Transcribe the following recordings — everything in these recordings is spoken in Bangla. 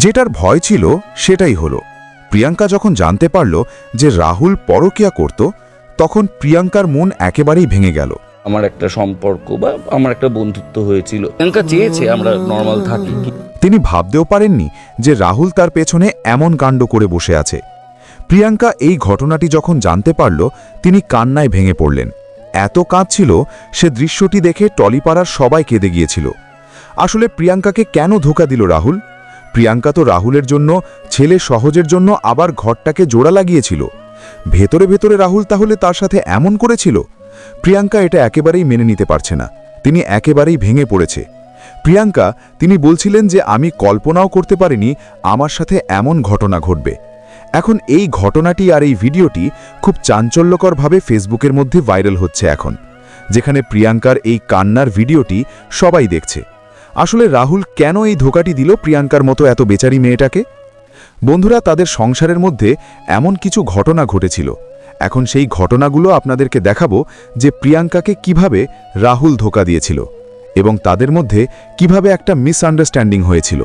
যেটার ভয় ছিল সেটাই হলো। প্রিয়াঙ্কা যখন জানতে পারল যে রাহুল পরকীয়া করত, তখন প্রিয়াঙ্কার মন একেবারেই ভেঙে গেল। আমার একটা সম্পর্ক বা আমার একটা বন্ধুত্ব হয়েছিল, প্রিয়াঙ্কা চেয়েছে আমরা নর্মাল থাকি। তিনি ভাবতেও পারেননি যে রাহুল তার পেছনে এমন কাণ্ড করে বসে আছে। প্রিয়াঙ্কা এই ঘটনাটি যখন জানতে পারল, তিনি কান্নায় ভেঙে পড়লেন। এত কাঁদছিল, সে দৃশ্যটি দেখে টলিপাড়ার সবাই কেঁদে গিয়েছিল। আসলে প্রিয়াঙ্কাকে কেন ধোঁকা দিল রাহুল? প্রিয়াঙ্কা তো রাহুলের জন্য, ছেলে সহজের জন্য আবার ঘরটাকে জোড়া লাগিয়েছিল। ভেতরে ভেতরে রাহুল তাহলে তার সাথে এমন করেছিল? প্রিয়াঙ্কা এটা একেবারেই মেনে নিতে পারছে না। তিনি একেবারেই ভেঙে পড়েছে। প্রিয়াঙ্কা, তিনি বলছিলেন যে আমি কল্পনাও করতে পারিনি আমার সাথে এমন ঘটনা ঘটবে। এখন এই ঘটনাটি আর এই ভিডিওটি খুব চাঞ্চল্যকরভাবে ফেসবুকের মধ্যে ভাইরাল হচ্ছে এখন, যেখানে প্রিয়াঙ্কার এই কান্নার ভিডিওটি সবাই দেখছে। আসলে রাহুল কেন এই ধোঁকাটি দিল প্রিয়াঙ্কার মতো এত বেচারি মেয়েটাকে? বন্ধুরা, তাদের সংসারের মধ্যে এমন কিছু ঘটনা ঘটেছিল। এখন সেই ঘটনাগুলো আপনাদেরকে দেখাবো যে প্রিয়াঙ্কাকে কিভাবে রাহুল ধোঁকা দিয়েছিল এবং তাদের মধ্যে কিভাবে একটা মিসআন্ডারস্ট্যান্ডিং হয়েছিল।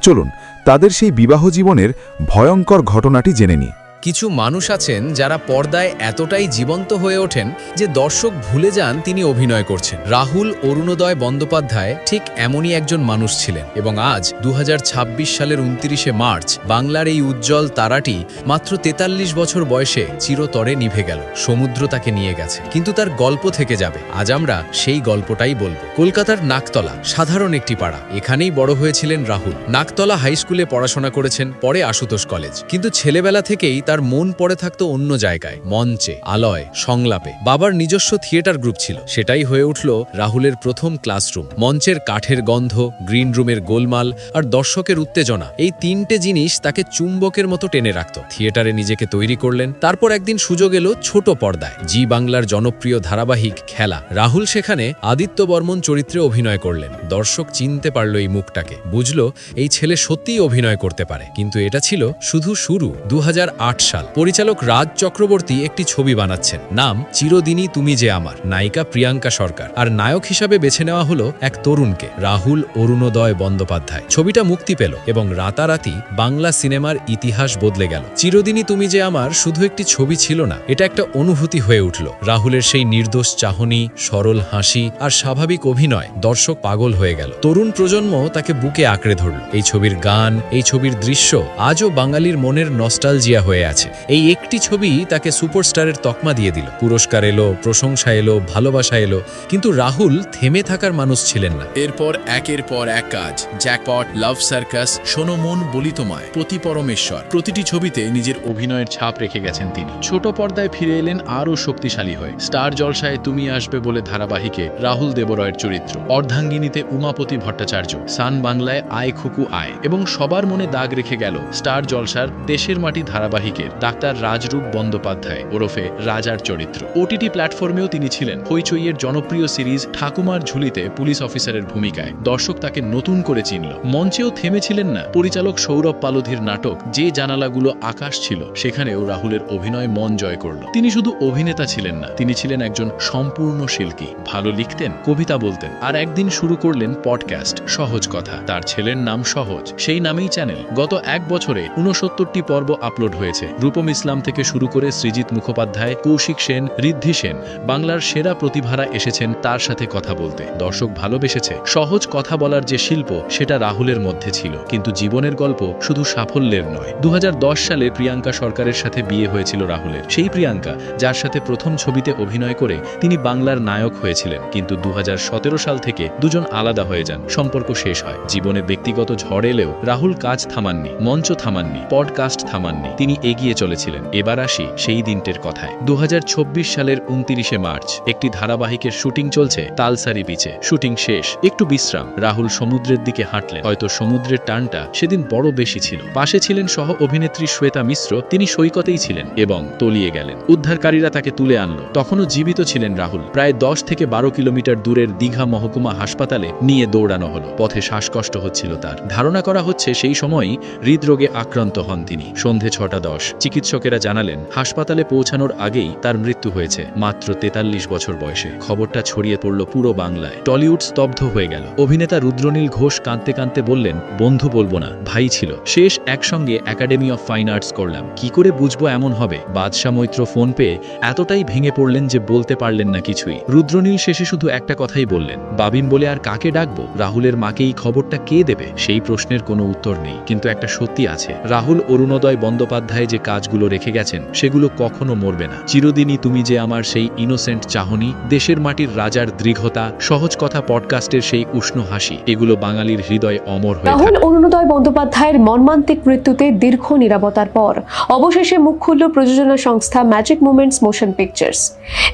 চলুন তাদের সেই বিবাহ জীবনের ভয়ঙ্কর ঘটনাটি জেনে নিই। কিছু মানুষ আছেন যারা পর্দায় এতটাই জীবন্ত হয়ে ওঠেন যে দর্শক ভুলে যান তিনি অভিনয় করছেন। রাহুল অরুণোদয় বন্দ্যোপাধ্যায় ঠিক এমনই একজন মানুষ ছিলেন এবং আজ 2026 সালের 29শে মার্চ বাংলার এই উজ্জ্বল তারাটি মাত্র 43 বছর বয়সে চিরতরে নিভে গেল। সমুদ্র তাকে নিয়ে গেছে, কিন্তু তার গল্প থেকে যাবে। আজ আমরা সেই গল্পটাই বলবো। কলকাতার নাকতলা সাধারণ একটি পাড়া, এখানেই বড় হয়েছিলেন রাহুল। নাকতলা হাই স্কুলে পড়াশোনা করেছেন, পরে আশুতোষ কলেজ। কিন্তু ছেলেবেলা থেকেই তার মন পড়ে থাকতো অন্য জায়গায়, মঞ্চে, আলয়, সংলাপে। বাবার নিজস্ব থিয়েটার গ্রুপ ছিল, সেটাই হয়ে উঠল রাহুলের প্রথম ক্লাসরুম। মঞ্চের কাঠের গন্ধ, গ্রিন রুমের গোলমাল আর দর্শকের উত্তেজনা, এই তিনটে জিনিস তাকে চুম্বকের মতো টেনে রাখত। থিয়েটারে নিজেকে তৈরি করলেন। তারপর একদিন সুযোগ এলো ছোট পর্দায়, জি বাংলার জনপ্রিয় ধারাবাহিক খেলা। রাহুল সেখানে আদিত্য বর্মন চরিত্রে অভিনয় করলেন। দর্শক চিনতে পারল এই মুখটাকে, বুঝল এই ছেলে সত্যিই অভিনয় করতে পারে। কিন্তু এটা ছিল শুধু শুরু। 2008 সাল, পরিচালক রাজ চক্রবর্তী একটি ছবি বানাচ্ছেন, নাম চিরদিনই তুমি যে আমার। নায়িকা প্রিয়াঙ্কা সরকার, আর নায়ক হিসাবে বেছে নেওয়া হলো এক তরুণকে, রাহুল অরুণোদয় বন্দ্যোপাধ্যায়। ছবিটা মুক্তি পেল এবং রাতারাতি বাংলা সিনেমার ইতিহাস বদলে গেল। চিরদিনই তুমি যে আমার শুধু একটি ছবি ছিল না, এটা একটা অনুভূতি হয়ে উঠল। রাহুলের সেই নির্দোষ চাহনি, সরল হাসি আর স্বাভাবিক অভিনয়, দর্শক পাগল হয়ে গেল। তরুণ প্রজন্ম তাকে বুকে আঁকড়ে ধরল। এই ছবির গান, এই ছবির দৃশ্য আজও বাঙালির মনের নস্টালজিয়া হয়ে আছে। এই একটি ছবি তাকে সুপারস্টারের তকমা দিয়ে দিল। পুরস্কার এলো, প্রশংসা এলো, ভালোবাসা এলো, কিন্তু রাহুল থেমে থাকার মানুষ ছিলেন না। এরপর একের পর এক কাজ, জ্যাকপট, লাভ সার্কাস, শোনো মন বলি তোমায়, প্রতি পরমেশ্বর, প্রতিটি ছবিতে নিজের অভিনয়ের ছাপ রেখে গেছেন তিনি। ছোট পর্দায় ফিরে এলেন আরও শক্তিশালী হয়ে। স্টার জলসায় তুমি আসবে বলে ধারাবাহিকে রাহুল দেবরয়ের চরিত্র, অর্ধাঙ্গিনীতে উমাপতি ভট্টাচার্য, সান বাংলায় আয় খুকু আয়, এবং সবার মনে দাগ রেখে গেল স্টার জলসার দেশের মাটি ধারাবাহিকের ডাক্তার রাজরূপ বন্দ্যোপাধ্যায় ওরফে রাজার চরিত্র। ওটিটি প্ল্যাটফর্মেও তিনি ছিলেন হইচইয়ের জনপ্রিয় সিরিজ ঠাকুমার ঝুলিতে পুলিশ অফিসারের ভূমিকায়। দর্শক তাকে নতুন করে চিনল। মঞ্চেও থেমেছিলেন না। পরিচালক সৌরভ পালোধির নাটক যে জানালাগুলো আকাশ ছিল, সেখানেও রাহুলের অভিনয় মন জয় করল। তিনি শুধু অভিনেতা ছিলেন না, তিনি ছিলেন একজন সম্পূর্ণ শিল্পী। ভালো লিখতেন, কবিতা বলতেন, আর একদিন শুরু করলেন পডকাস্ট সহজ কথা। তার ছেলের নাম সহজ, সেই নামেই চ্যানেল। গত এক বছরে 69টি পর্ব আপলোড হয়েছে। রূপম ইসলাম থেকে শুরু করে সৃজিত মুখোপাধ্যায়, কৌশিক সেন, ঋদ্ধি সেন, বাংলার সেরা প্রতিভারা এসেছেন তার সাথে কথা বলতে। দর্শক ভালোবেসেছে। সহজ কথা বলার যে শিল্প, সেটা রাহুলের মধ্যে ছিল। কিন্তু জীবনের গল্প শুধু সাফল্যের নয়। 2010 সালে প্রিয়াঙ্কা সরকারের সাথে বিয়ে হয়েছিল রাহুলের। সেই প্রিয়াঙ্কা যার সাথে প্রথম ছবিতে অভিনয় করে তিনি বাংলার নায়ক হয়েছিলেন। কিন্তু 2017 সাল থেকে দুজন আলাদা হয়ে যান, সম্পর্ক শেষ হয়। জীবনে ব্যক্তিগত ঝড় এলেও রাহুল কাজ থামাননি, মঞ্চ থামাননি, পডকাস্ট থামাননি, তিনি এগিয়ে চলেছিলেন। এবার আসি সেই দিনটির কথায়। 2024 সালের 29শে মার্চ একটি ধারাবাহিকের শুটিং চলছে তালসারি বিচে। শুটিং শেষ, একটু বিশ্রাম। রাহুল সমুদ্রের দিকে হাঁটলেন। হয়তো সমুদ্রের টানটা সেদিন বড় বেশি ছিল। পাশে ছিলেন সহ অভিনেত্রী শ্বেতা মিশ্র, তিনি সৈকতেই ছিলেন এবং তলিয়ে গেলেন। উদ্ধারকারীরা তাকে তুলে আনলো। তখনও জীবিত ছিলেন রাহুল। প্রায় 10 থেকে 12 কিলোমিটার দূরের দীঘা মহকুমা হাসপাতালে নিয়ে দৌড়ানো হলো। পথে শ্বাসকষ্ট হচ্ছিল তার। ধারণা করা হচ্ছে সেই সময়ই হৃদরোগে আক্রান্ত হন তিনি। সন্ধে 6:10, চিকিৎসকেরা জানালেন হাসপাতালে পৌঁছানোর আগেই তার মৃত্যু হয়েছে মাত্র 43 বছর বয়সে। খবরটা ছড়িয়ে পড়ল পুরো বাংলায়। টলিউড স্তব্ধ হয়ে গেল। অভিনেতা রুদ্রনীল ঘোষ কাঁদতে কাঁদতে বললেন, বন্ধু বলবো না, ভাই ছিল। শেষ একসঙ্গে একাডেমি অফ ফাইন আর্টস করলাম, কি করে বুঝবো এমন হবে। বাদশা মৈত্র ফোন পেয়ে এতটাই ভেঙে পড়লেন যে বলতে পারলেন না কিছুই। রুদ্রনীল শেষে শুধু একটা কথাই বললেন, বাবিন বলে আর কাকে ডাকবো? রাহুলের মাকে এই খবরটা কে দেবে? সেই প্রশ্নের কোনো উত্তর নেই, কিন্তু একটা সত্যি আছে, রাহুল অরুণোদয় বন্দ্যোপাধ্যায় যে কাজগুলো রেখে গেছেন সেগুলো কখনো মরবে না। চিরদিনই তুমি যে আমার সেই ইনোসেন্ট চাহনি, দেশের মাটির রাজার দৃঢ়তা, সহজ কথা পডকাস্টের সেই উষ্ণ হাসি, এগুলো বাঙালির হৃদয়ে অমর হয়ে রাহুল থাকে। অরুণোদয় বন্দ্যোপাধ্যায়ের মর্মান্তিক মৃত্যুতে দীর্ঘ নীরবতার পর অবশেষে মুখ খুলল প্রযোজনা সংস্থা ম্যাজিক মোমেন্টস মোশন পিকচার্স।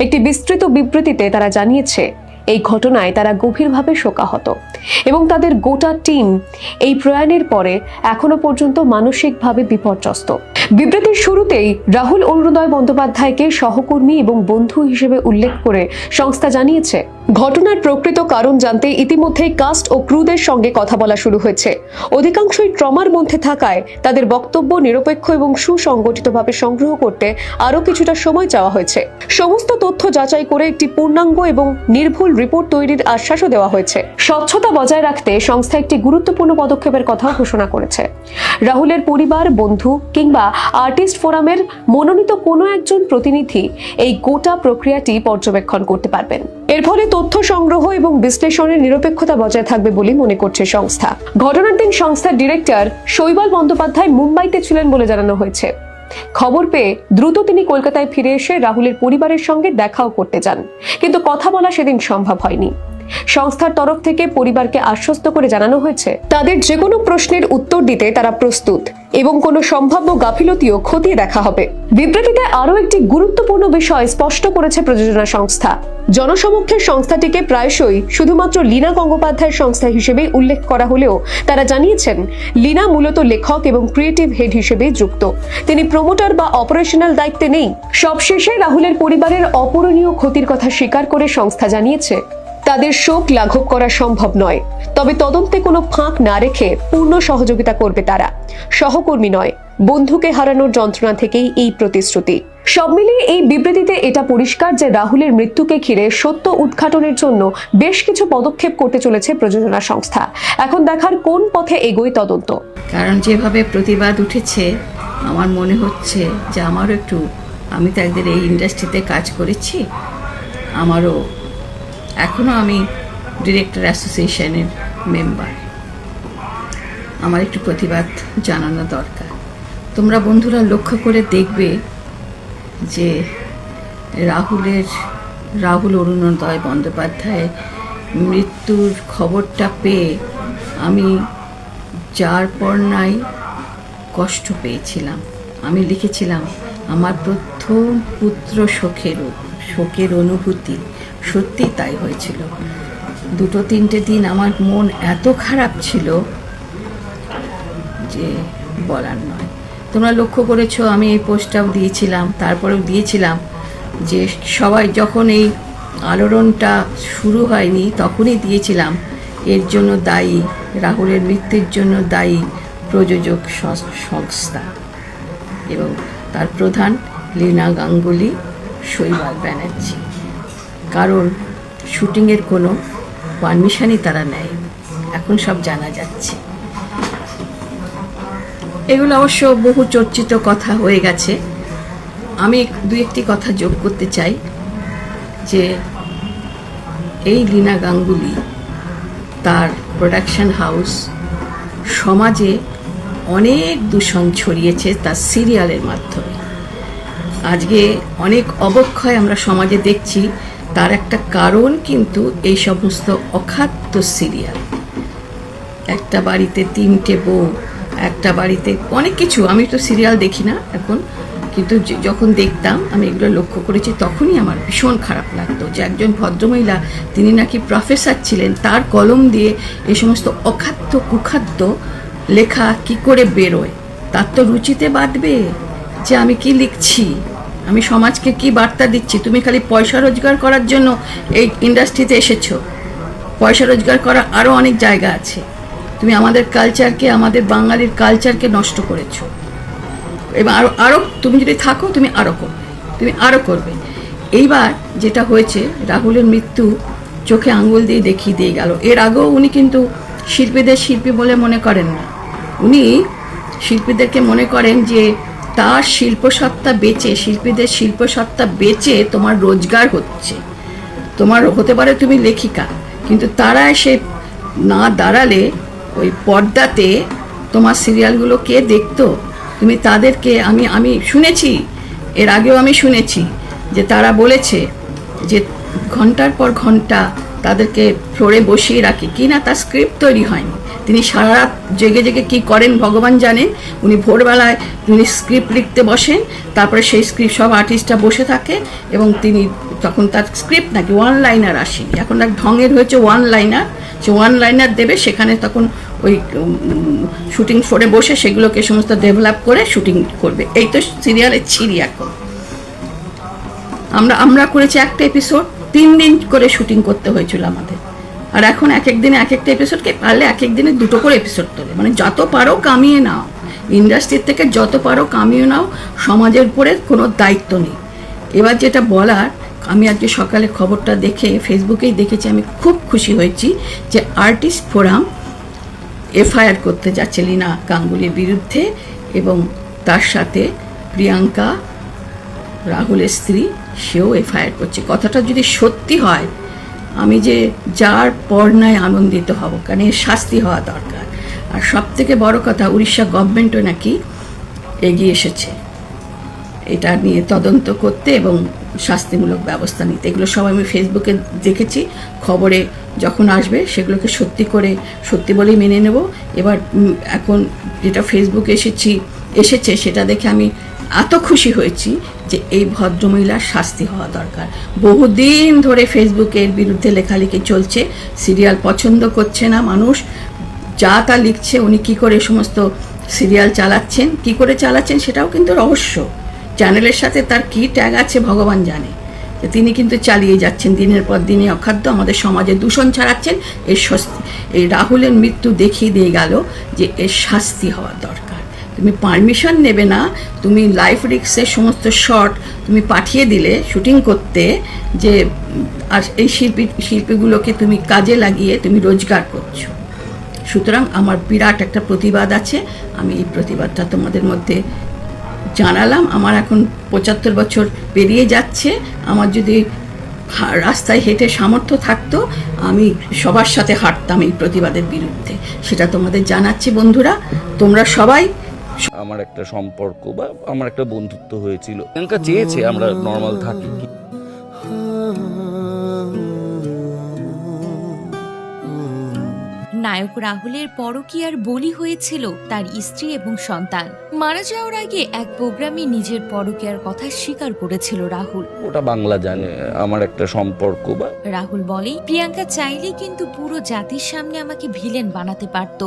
একটি বিস্তৃত বিবৃতিতে তারা জানিয়েছে, এই ঘটনায় তারা গভীরভাবে শোকাহত এবং তাদের গোটা টিম এই প্রয়াণের পরে এখনো পর্যন্ত মানসিকভাবে বিপর্যস্ত। বিবৃতির শুরুতেই রাহুল অরুণোদয় বন্দ্যোপাধ্যায়কে সহকর্মী এবং বন্ধু হিসেবে উল্লেখ করে সংস্থা জানিয়েছে, ঘটনার প্রকৃত কারণ জানতে ইতিমধ্যেই কাস্ট ও ক্রুদের সঙ্গে কথা বলা শুরু হয়েছে। অধিকাংশই ট্রমার মধ্যে থাকায় তাদের বক্তব্য নিরপেক্ষ এবং সুসংগঠিতভাবে সংগ্রহ করতে আরও কিছুটা সময় চাওয়া হয়েছে। সমস্ত তথ্য যাচাই করে একটি পূর্ণাঙ্গ এবং নির্ভুল রিপোর্ট তৈরির আশ্বাসও দেওয়া হয়েছে। স্বচ্ছতা বজায় রাখতে সংস্থা একটি গুরুত্বপূর্ণ পদক্ষেপের কথাও ঘোষণা করেছে। রাহুলের পরিবার, বন্ধু কিংবা আর্টিস্ট ফোরামের মনোনীত কোনো একজন প্রতিনিধি এই গোটা প্রক্রিয়াটি পর্যবেক্ষণ করতে পারবেন। এর ফলে তথ্য সংগ্রহ এবং বিশ্লেষণের নিরপেক্ষতা বজায় থাকবে বলে মনে করছে সংস্থা। ঘটনার দিন সংস্থার ডিরেক্টর শৈবাল বন্দ্যোপাধ্যায় মুম্বাইতে ছিলেন বলে জানানো হয়েছে। খবর পেয়ে দ্রুত তিনি কলকাতায় ফিরে এসে রাহুলের পরিবারের সঙ্গে দেখাও করতে যান, কিন্তু কথা বলা সেদিন সম্ভব হয়নি। সংস্থার তরফ থেকে পরিবারকে আশ্বস্ত করে জানানো হয়েছে, তাদের যে কোনো প্রশ্নের উত্তর দিতে তারা প্রস্তুত এবং কোনো সম্ভাব্য গাফিলতিও খতিয়ে দেখা হবে। বিবৃতিতে আরও একটি গুরুত্বপূর্ণ বিষয় স্পষ্ট করেছে প্রযোজনা সংস্থা। জনসমক্ষে সংস্থাটিকে প্রায়শই শুধুমাত্র লীনা গঙ্গোপাধ্যায়ের সংস্থা হিসেবে উল্লেখ করা হলেও তারা জানিয়েছেন, লীনা মূলত লেখক এবং ক্রিয়েটিভ হেড হিসেবে যুক্ত। তিনি প্রমোটার বা অপারেশনাল দায়িত্বে নেই। সবশেষে রাহুলের পরিবারের অপূরণীয় ক্ষতির কথা স্বীকার করে সংস্থা জানিয়েছে, তাদের শোক লাঘব করা সম্ভব নয়, তবে তদন্তে কোনো ফাঁক না রেখে পূর্ণ সহযোগিতা করবে তারা। সহকর্মী নয়, বন্ধুকে হারানোর যন্ত্রণা থেকেই এই প্রতিশ্রুতি। সব মিলিয়ে এই বিবৃতিতে এটা পরিষ্কার যে রাহুলের মৃত্যুকে ঘিরে সত্য উদ্ঘাটনের জন্য বেশ কিছু পদক্ষেপ করতে চলেছে প্রযোজনা সংস্থা। এখন দেখার কোন পথে এগোয় তদন্ত। কারণ যেভাবে প্রতিবাদ উঠেছে, আমার মনে হচ্ছে যে আমি তো একদিন এই ইন্ডাস্ট্রিতে কাজ করেছি, এখনও আমি ডিরেক্টর অ্যাসোসিয়েশনের মেম্বার, আমার একটু প্রতিবাদ জানানো দরকার। তোমরা বন্ধুরা লক্ষ্য করে দেখবে যে রাহুল অরুণোদয় বন্দ্যোপাধ্যায়ের মৃত্যুর খবরটা পেয়ে আমি যার পর নাই কষ্ট পেয়েছিলাম। আমি লিখেছিলাম, আমার প্রথম পুত্র শোকের অনুভূতি সত্যি তাই হয়েছিল। 2-3 দিন আমার মন এত খারাপ ছিল যে বলার নয়। তোমরা লক্ষ্য করেছো, আমি এই পোস্টটাও দিয়েছিলাম, তারপরেও দিয়েছিলাম যে সবাই যখন এই আলোড়নটা শুরু হয়নি তখনই দিয়েছিলাম, এর জন্য দায়ী, রাহুলের মৃত্যুর জন্য দায়ী প্রযোজক সংস্থা এবং তার প্রধান লীনা গাঙ্গুলি, শৈবাল ব্যানার্জি। কারণ শুটিংয়ের কোনো পারমিশনই তারা নেয়, এখন সব জানা যাচ্ছে। এগুলো অবশ্য বহু চর্চিত কথা হয়ে গেছে। আমি 2-1টি কথা যোগ করতে চাই যে এই লীনা গাঙ্গুলি, তার প্রোডাকশন হাউস সমাজে অনেক দূষণ ছড়িয়েছে তার সিরিয়ালের মাধ্যমে। আজকে অনেক অবক্ষয় আমরা সমাজে দেখছি, তার একটা কারণ কিন্তু এই সমস্ত অখাদ্য সিরিয়াল। একটা বাড়িতে 3টে বউ, একটা বাড়িতে অনেক কিছু। আমি তো সিরিয়াল দেখি না এখন, কিন্তু যখন দেখতাম আমি এগুলো লক্ষ্য করেছি, তখনই আমার ভীষণ খারাপ লাগতো যে একজন ভদ্রমহিলা, তিনি নাকি প্রফেসর ছিলেন, তার কলম দিয়ে এই সমস্ত অখাদ্য কুখাদ্য লেখা কি করে বেরোয়? তার তো রুচিতে বাঁধবে যে আমি কি লিখছি, আমি সমাজকে কি বার্তা দিচ্ছি। তুমি খালি পয়সা রোজগার করার জন্য এই ইন্ডাস্ট্রিতে এসেছো, পয়সা রোজগার করার আরও অনেক জায়গা আছে। তুমি আমাদের কালচারকে, আমাদের বাঙালির কালচারকে নষ্ট করেছো। এবার আরও তুমি যদি থাকো তুমি আরও করবে। এইবার যেটা হয়েছে, রাহুলের মৃত্যু চোখে আঙ্গুল দিয়ে দেখিয়ে দিয়ে গেল। এর আগেও উনি কিন্তু শিল্পীদের শিল্পী বলে মনে করেন না, উনি শিল্পীদেরকে মনে করেন যে তার শিল্পসত্তা বেচে, শিল্পীদের শিল্পসত্তা বেচে তোমার রোজগার হচ্ছে। তোমার হতে পারে তুমি লেখিকা, কিন্তু তারা এসে না দাঁড়ালে ওই পর্দাতে তোমার সিরিয়ালগুলো কে দেখতো? তুমি তাদেরকে আমি শুনেছি, এর আগেও আমি শুনেছি যে তারা বলেছে যে ঘন্টার পর ঘন্টা তাদেরকে ফ্লোরে বসিয়ে রাখে, কি না তার স্ক্রিপ্ট তৈরি হয়নি। তিনি সারা রাত জেগে জেগে কী করেন ভগবান জানেন। উনি ভোরবেলায় তিনি স্ক্রিপ্ট লিখতে বসেন, তারপরে সেই স্ক্রিপ্ট সব আর্টিস্টরা বসে থাকে এবং তিনি তখন তার স্ক্রিপ্ট নাকি ওয়ান লাইনার আসেনি, এখন এক ঢঙের হয়েছে ওয়ান লাইনার, সে ওয়ান লাইনার দেবে, সেখানে তখন ওই শুটিং ফ্লোরে বসে সেগুলোকে সমস্ত ডেভেলপ করে শুটিং করবে। এই তো সিরিয়ালের ছিরি। এখন আমরা করেছি একটা এপিসোড 3 দিন করে শুটিং করতে হয়েছিল আমাদের, আর এখন এক এক দিনে এক একটা এপিসোডকে পারলে এক এক দিনে 2টো করে এপিসোড তোলে। মানে যত পারো কামিয়ে নাও, ইন্ডাস্ট্রির থেকে যত পারো কামিয়ে নাও, সমাজের উপরে কোনো দায়িত্ব নেই। এবার যেটা বলার, আমি আজকে সকালে খবরটা দেখে ফেসবুকেই দেখেছি, আমি খুব খুশি হয়েছি যে আর্টিস্ট ফোরাম এফআইআর করতে যাচ্ছে লীনা গাঙ্গুলির বিরুদ্ধে, এবং তার সাথে প্রিয়াঙ্কা, রাহুলের স্ত্রী, সেও এফআইআর করছে। কথাটা যদি সত্যি হয়, আমি যে যার পর্নায় আনন্দিত হব, কারণ এর শাস্তি হওয়া দরকার। আর সব থেকে বড় কথা, উড়িষ্যা গভর্নমেন্টও নাকি এগিয়ে এসেছে এটা নিয়ে তদন্ত করতে এবং শাস্তিমূলক ব্যবস্থা নিতে। এগুলো সব আমি ফেসবুকে দেখেছি, খবরে যখন আসবে সেগুলোকে সত্যি বলেই মেনে নেব। এবার এখন যেটা ফেসবুকে এসেছে সেটা দেখে আমি এত খুশি হয়েছি যে এই ভদ্রমহিলার শাস্তি হওয়া দরকার। বহুদিন ধরে ফেসবুকের বিরুদ্ধে লেখালেখি চলছে, সিরিয়াল পছন্দ করছে না মানুষ, যা তা লিখছে। উনি কী করে সমস্ত সিরিয়াল চালাচ্ছেন, কী করে চালাচ্ছেন সেটাও কিন্তু রহস্য। চ্যানেলের সাথে তার কী ট্যাগ আছে ভগবান জানে, যে তিনি কিন্তু চালিয়ে যাচ্ছেন দিনের পর দিনে অখাদ্য, আমাদের সমাজে দূষণ ছড়াচ্ছেন। এই রাহুলের মৃত্যু দেখিয়ে দিয়ে গেল যে এর শাস্তি হওয়া দরকার। তুমি পারমিশন নেবে না, তুমি লাইফ রিস্কের সমস্ত শট তুমি পাঠিয়ে দিলে শুটিং করতে, যে আর এই শিল্পীগুলোকে তুমি কাজে লাগিয়ে তুমি রোজগার করছো। সুতরাং আমার বিরাট একটা প্রতিবাদ আছে, আমি এই প্রতিবাদটা তোমাদের মধ্যে জানালাম। আমার এখন 75 বছর পেরিয়ে যাচ্ছে, আমার যদি রাস্তায় হেঁটে সামর্থ্য থাকতো আমি সবার সাথে হাঁটতাম এই প্রতিবাদের বিরুদ্ধে, সেটা তোমাদের জানাচ্ছি বন্ধুরা। তোমরা সবাই, আমার একটা সম্পর্ক বা আমার একটা বন্ধুত্ব হয়েছিল, প্রিয়াঙ্কা চেয়েছে আমরা নর্মাল থাকি। নায়ক রাহুলের পরকীয়ার বলি হয়েছিল তার স্ত্রী এবং সন্তান। মারা যাওয়ার আগে এক প্রোগ্রামে নিজের পরকীয়ার কথা স্বীকার করেছিল রাহুল। ওটা বাংলা জানে, আমার একটা সম্পর্ক বা রাহুল বলে, প্রিয়াঙ্কা চাইলে কিন্তু পুরো জাতির সামনে আমাকে ভিলেন বানাতে পারত,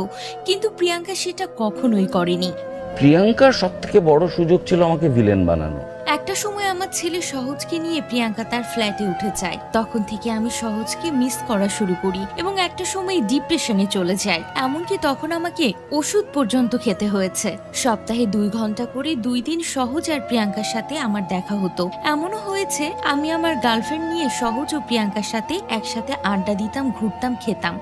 কিন্তু প্রিয়াঙ্কা সেটা কখনোই করেনি। প্রিয়াঙ্কার সব থেকে বড় সুযোগ ছিল আমাকে ভিলেন বানানো। একটা সময় আমার ছেলে সহজকে নিয়ে প্রিয়াঙ্কা তার ফ্ল্যাটে উঠে যায়, তখন থেকে আমি সহজকে মিস করা শুরু করি এবং একটা সময় ডিপ্রেশনে চলে যায়। এমনকি তখন আমাকে ওষুধ পর্যন্ত খেতে হয়েছে। সপ্তাহে 2 ঘন্টা করে 2 দিন সহজ আর প্রিয়াঙ্কার সাথে আমার দেখা হতো। এমনও হয়েছে আমি আমার গার্লফ্রেন্ড নিয়ে সহজ ও প্রিয়াঙ্কার সাথে একসাথে আড্ডা দিতাম, ঘুরতাম, খেতাম।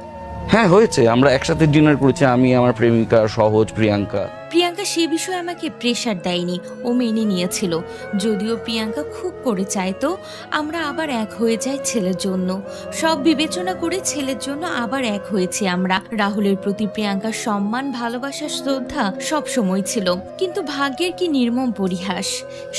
হ্যাঁ হয়েছে, আমরা একসাথে ডিনার করেছি, আমি, আমার প্রেমিকা, সহজ, প্রিয়াঙ্কা। প্রিয়াঙ্কা সে বিষয়ে আমাকে প্রেশার দেয়নি, ও মেনে নিয়েছিল। যদিও প্রিয়াঙ্কা খুব করে চাইতো আমরা আবার এক হয়ে যাই ছেলের জন্য। সব বিবেচনা করে ছেলের জন্য আবার এক হয়েছি আমরা। রাহুলের প্রতি প্রিয়াঙ্কার সম্মান, ভালোবাসা, শ্রদ্ধা সব সময় ছিল, কিন্তু ভাগ্যের কি নির্মম পরিহাস,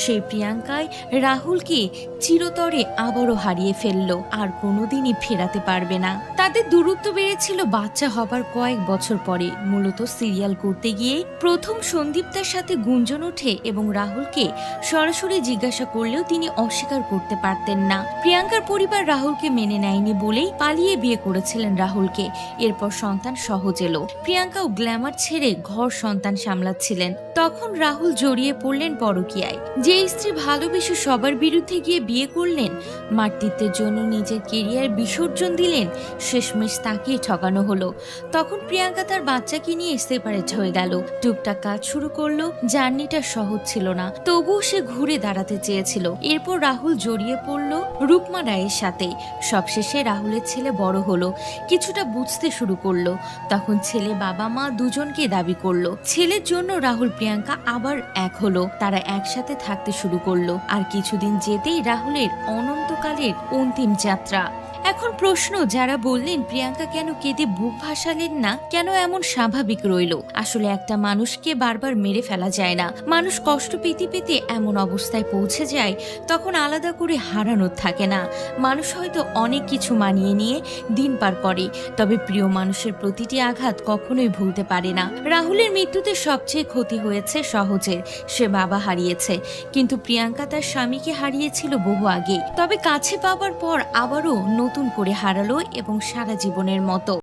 সেই প্রিয়াঙ্কায় রাহুলকে চিরতরে আবারও হারিয়ে ফেললো, আর কোনোদিনই ফেরাতে পারবে না। তাদের দূরত্ব বেড়েছিল বাচ্চা হবার কয়েক বছর পরে, মূলত সিরিয়াল করতে গিয়ে। প্রথম সন্দীপ্তার সাথে গুঞ্জন ওঠে এবং রাহুলকে সরাসরি জিজ্ঞাসা করলেও তিনি অস্বীকার করতে পারতেন না। প্রিয়াঙ্কার পরিবার রাহুলকে মেনে নেয়নি বলেই পালিয়ে বিয়ে করেছিলেন রাহুলকে। এরপর সন্তান সহজ এলো, প্রিয়াঙ্কাও গ্ল্যামার ছেড়ে ঘর সন্তান সামলাচ্ছিলেন। তখন রাহুল জড়িয়ে পড়লেন পরকীয়ায়। যে স্ত্রী ভালোবেসে সবার বিরুদ্ধে গিয়ে বিয়ে করলেন, মাতৃত্বের জন্য নিজের কেরিয়ার বিসর্জন দিলেন, শেষমেশ তাকেই ঠকানো হলো। তখন প্রিয়াঙ্কা তার বাচ্চাকে নিয়ে সেপারেট হয়ে গেল, টুকটাক কাজ শুরু করলো। জার্নিটা সহজ ছিল না, তবুও সে ঘুরে দাঁড়াতে চেয়েছিল। এরপর রাহুল জড়িয়ে পড়ল রুকমা রায়ের সাথে। সবশেষে রাহুলের ছেলে বড় হলো, কিছুটা বুঝতে শুরু করলো। তখন ছেলে বাবা মা দুজনকে দাবি করলো। ছেলের জন্য রাহুল প্রিয়াঙ্কা আবার এক হলো, তারা একসাথে থাকতে শুরু করলো। আর কিছুদিন যেতেই রাহুলের অনন্তকালের অন্তিম যাত্রা। এখন প্রশ্ন, যারা বললেন প্রিয়াঙ্কা কেন কেঁদে বুক ভাসালেন না, কেন এমন স্বাভাবিক রইল? আসলে একটা মানুষকে বারবার মেরে ফেলা যায় না, মানুষ কষ্ট পেতে পেতে এমন অবস্থায় পৌঁছে যায়, তখন আলাদা করে হারানোর থাকে না। মানুষ হয়তো অনেক কিছু মানিয়ে নিয়ে দিন পার করে, তবে প্রিয় মানুষের প্রতিটি আঘাত কখনোই ভুলতে পারে না। রাহুলের মৃত্যুতে সবচেয়ে ক্ষতি হয়েছে সহজের, সে বাবা হারিয়েছে, কিন্তু প্রিয়াঙ্কা তার স্বামীকে হারিয়েছিল বহু আগে। তবে কাছে পাওয়ার পর আবারও নতুন করে হারালো, এবং সারা জীবনের মতো।